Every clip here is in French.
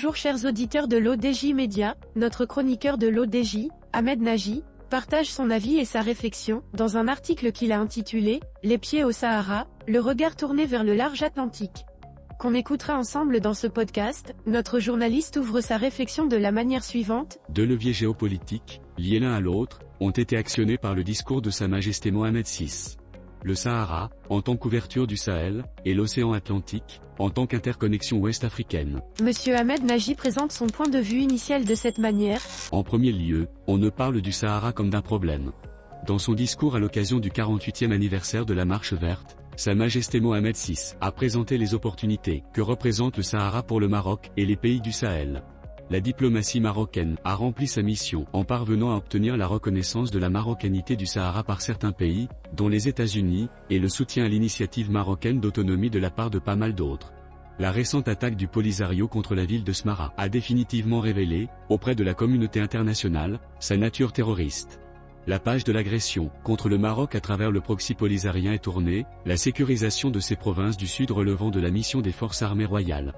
Bonjour chers auditeurs de l'ODJ Média, notre chroniqueur de l'ODJ, Ahmed Nagy, partage son avis et sa réflexion, dans un article qu'il a intitulé « Les pieds au Sahara, le regard tourné vers le large Atlantique ». Qu'on écoutera ensemble dans ce podcast, notre journaliste ouvre sa réflexion de la manière suivante. Deux leviers géopolitiques, liés l'un à l'autre, ont été actionnés par le discours de Sa Majesté Mohamed VI. Le Sahara, en tant qu'ouverture du Sahel, et l'océan Atlantique, en tant qu'interconnexion ouest-africaine. Monsieur Ahmed Nagy présente son point de vue initial de cette manière. En premier lieu, on ne parle du Sahara comme d'un problème. Dans son discours à l'occasion du 48e anniversaire de la Marche verte, Sa Majesté Mohamed VI a présenté les opportunités que représente le Sahara pour le Maroc et les pays du Sahel. La diplomatie marocaine a rempli sa mission en parvenant à obtenir la reconnaissance de la marocanité du Sahara par certains pays, dont les États-Unis, et le soutien à l'initiative marocaine d'autonomie de la part de pas mal d'autres. La récente attaque du Polisario contre la ville de Smara a définitivement révélé, auprès de la communauté internationale, sa nature terroriste. La page de l'agression contre le Maroc à travers le proxy polisarien est tournée, la sécurisation de ces provinces du sud relevant de la mission des forces armées royales.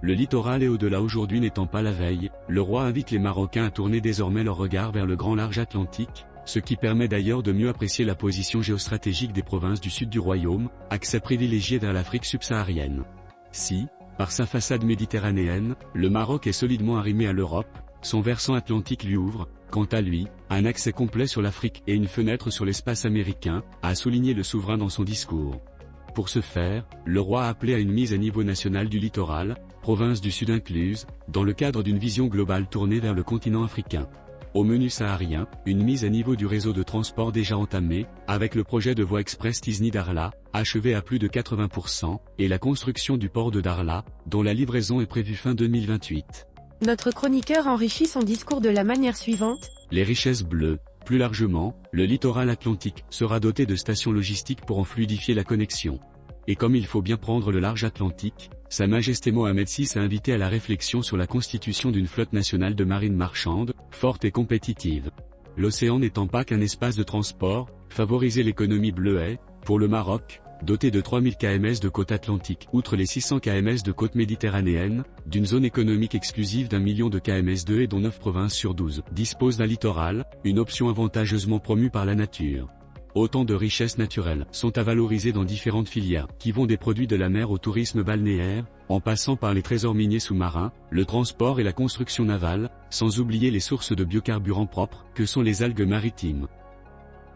Le littoral et au-delà aujourd'hui n'étant pas la veille, le roi invite les Marocains à tourner désormais leur regard vers le grand large Atlantique, ce qui permet d'ailleurs de mieux apprécier la position géostratégique des provinces du sud du royaume, accès privilégié vers l'Afrique subsaharienne. Si, par sa façade méditerranéenne, le Maroc est solidement arrimé à l'Europe, son versant atlantique lui ouvre, quant à lui, un accès complet sur l'Afrique et une fenêtre sur l'espace américain, a souligné le souverain dans son discours. Pour ce faire, le roi a appelé à une mise à niveau national du littoral, provinces du Sud incluses, dans le cadre d'une vision globale tournée vers le continent africain. Au menu saharien, une mise à niveau du réseau de transport déjà entamé, avec le projet de voie express Tizni-Darla, achevé à plus de 80%, et la construction du port de Darla, dont la livraison est prévue fin 2028. Notre chroniqueur enrichit son discours de la manière suivante. Les richesses bleues. Plus largement, le littoral atlantique sera doté de stations logistiques pour en fluidifier la connexion. Et comme il faut bien prendre le large Atlantique, Sa Majesté Mohamed VI a invité à la réflexion sur la constitution d'une flotte nationale de marine marchande, forte et compétitive. L'océan n'étant pas qu'un espace de transport, favoriser l'économie bleuet, pour le Maroc, doté de 3000 km de côte atlantique, outre les 600 km de côte méditerranéenne, d'une zone économique exclusive d'1 million de km2 et dont 9 provinces sur 12 disposent d'un littoral, une option avantageusement promue par la nature. Autant de richesses naturelles sont à valoriser dans différentes filières, qui vont des produits de la mer au tourisme balnéaire, en passant par les trésors miniers sous-marins, le transport et la construction navale, sans oublier les sources de biocarburants propres, que sont les algues maritimes.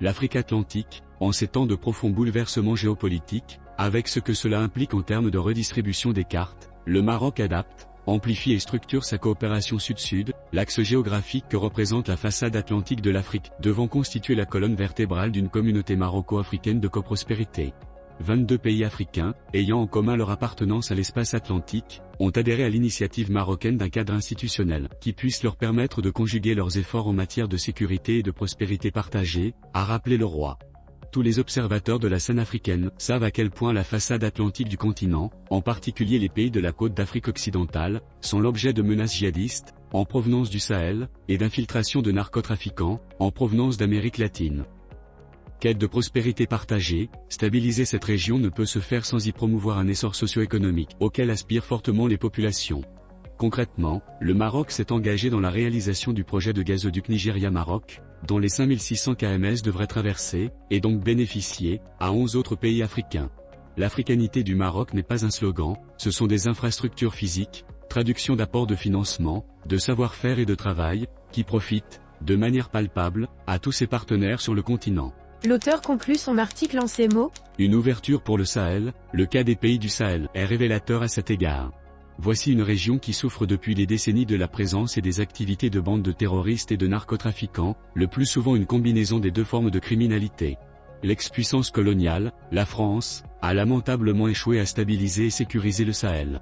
L'Afrique atlantique, en ces temps de profonds bouleversements géopolitiques, avec ce que cela implique en termes de redistribution des cartes, le Maroc adapte, amplifie et structure sa coopération sud-sud, l'axe géographique que représente la façade atlantique de l'Afrique, devant constituer la colonne vertébrale d'une communauté maroco-africaine de coprospérité. 22 pays africains, ayant en commun leur appartenance à l'espace atlantique, ont adhéré à l'initiative marocaine d'un cadre institutionnel qui puisse leur permettre de conjuguer leurs efforts en matière de sécurité et de prospérité partagée, a rappelé le roi. Tous les observateurs de la scène africaine savent à quel point la façade atlantique du continent, en particulier les pays de la côte d'Afrique occidentale, sont l'objet de menaces djihadistes, en provenance du Sahel, et d'infiltration de narcotrafiquants, en provenance d'Amérique latine. Quête de prospérité partagée, stabiliser cette région ne peut se faire sans y promouvoir un essor socio-économique auquel aspirent fortement les populations. Concrètement, le Maroc s'est engagé dans la réalisation du projet de gazoduc Nigeria-Maroc, dont les 5600 km devraient traverser, et donc bénéficier, à 11 autres pays africains. L'africanité du Maroc n'est pas un slogan, ce sont des infrastructures physiques, traduction d'apports de financement, de savoir-faire et de travail, qui profitent, de manière palpable, à tous ses partenaires sur le continent. L'auteur conclut son article en ces mots. Une ouverture pour le Sahel, le cas des pays du Sahel est révélateur à cet égard. Voici une région qui souffre depuis des décennies de la présence et des activités de bandes de terroristes et de narcotrafiquants, le plus souvent une combinaison des deux formes de criminalité. L'ex-puissance coloniale, la France, a lamentablement échoué à stabiliser et sécuriser le Sahel.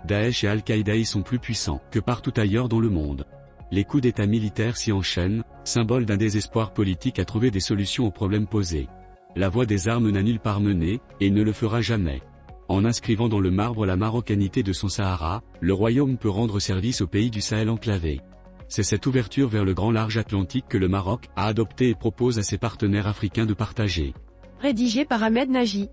Daesh et Al-Qaïda y sont plus puissants que partout ailleurs dans le monde. Les coups d'État militaires s'y enchaînent, symbole d'un désespoir politique à trouver des solutions aux problèmes posés. La voie des armes n'a nulle part mené, et ne le fera jamais. En inscrivant dans le marbre la marocanité de son Sahara, le royaume peut rendre service aux pays du Sahel enclavé. C'est cette ouverture vers le grand large Atlantique que le Maroc a adopté et propose à ses partenaires africains de partager. Rédigé par Ahmed Nagy.